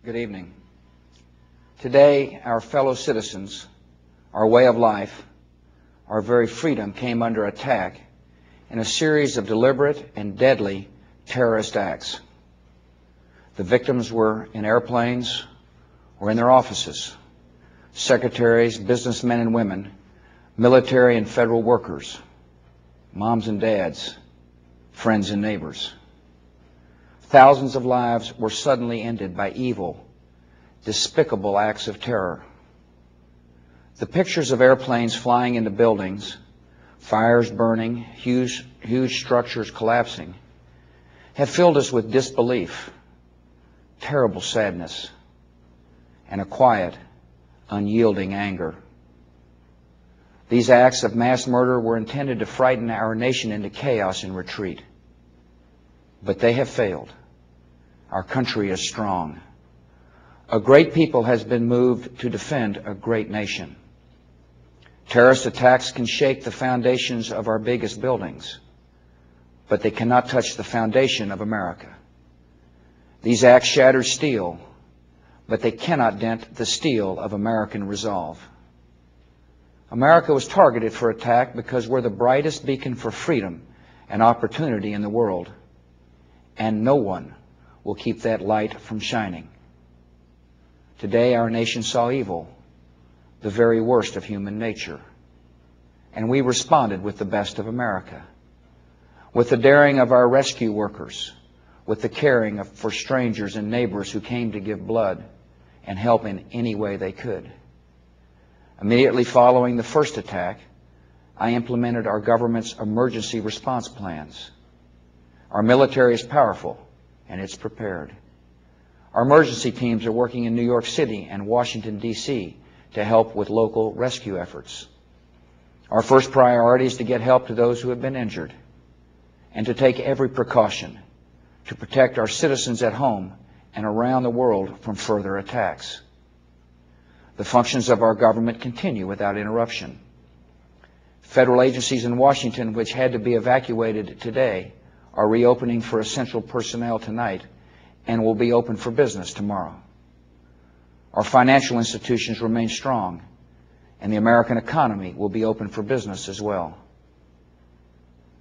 Good evening. Today, our fellow citizens, our way of life, our very freedom came under attack in a series of deliberate and deadly terrorist acts. The victims were in airplanes or in their offices, secretaries, businessmen and women, military and federal workers, moms and dads, friends and neighbors. Thousands of lives were suddenly ended by evil, despicable acts of terror. The pictures of airplanes flying into buildings, fires burning, huge structures collapsing, have filled us with disbelief, terrible sadness, and a quiet, unyielding anger. These acts of mass murder were intended to frighten our nation into chaos and retreat. But they have failed. Our country is strong. A great people has been moved to defend a great nation. Terrorist attacks can shake the foundations of our biggest buildings, but they cannot touch the foundation of America. These acts shatter steel, but they cannot dent the steel of American resolve. America was targeted for attack because we're the brightest beacon for freedom and opportunity in the world, and no one will keep that light from shining. Today, our nation saw evil, the very worst of human nature, and we responded with the best of America, with the daring of our rescue workers, with the caring for strangers and neighbors who came to give blood and help in any way they could. Immediately following the first attack, I implemented our government's emergency response plans. Our military is powerful, and it's prepared. Our emergency teams are working in New York City and Washington, D.C. to help with local rescue efforts. Our first priority is to get help to those who have been injured and to take every precaution to protect our citizens at home and around the world from further attacks. The functions of our government continue without interruption. Federal agencies in Washington, which had to be evacuated today, are reopening for essential personnel tonight and will be open for business tomorrow. Our financial institutions remain strong, and the American economy will be open for business as well.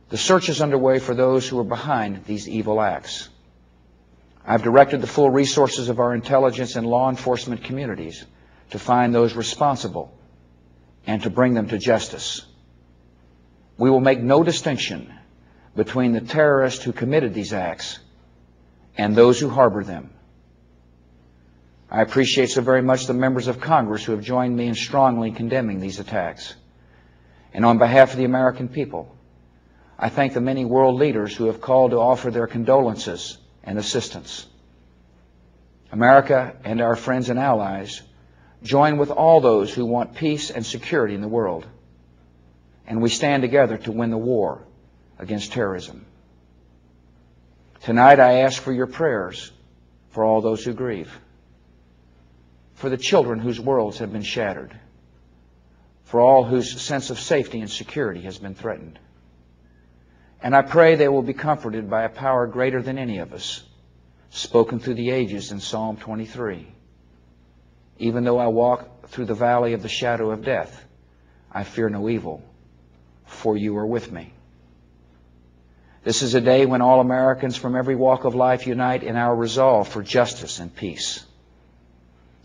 The search is underway for those who are behind these evil acts. I've directed the full resources of our intelligence and law enforcement communities to find those responsible and to bring them to justice. We will make no distinction between the terrorists who committed these acts and those who harbor them. I appreciate so very much the members of Congress who have joined me in strongly condemning these attacks. And on behalf of the American people, I thank the many world leaders who have called to offer their condolences and assistance. America and our friends and allies join with all those who want peace and security in the world, and we stand together to win the war against terrorism. Tonight I ask for your prayers for all those who grieve, for the children whose worlds have been shattered, for all whose sense of safety and security has been threatened. And I pray they will be comforted by a power greater than any of us, spoken through the ages in Psalm 23. Even though I walk through the valley of the shadow of death, I fear no evil, for you are with me. This is a day when all Americans from every walk of life unite in our resolve for justice and peace.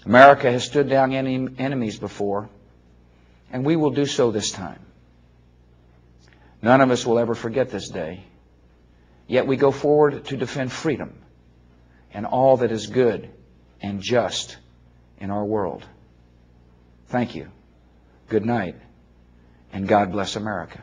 America has stood down enemies before, and we will do so this time. None of us will ever forget this day, yet we go forward to defend freedom and all that is good and just in our world. Thank you. Good night, and God bless America.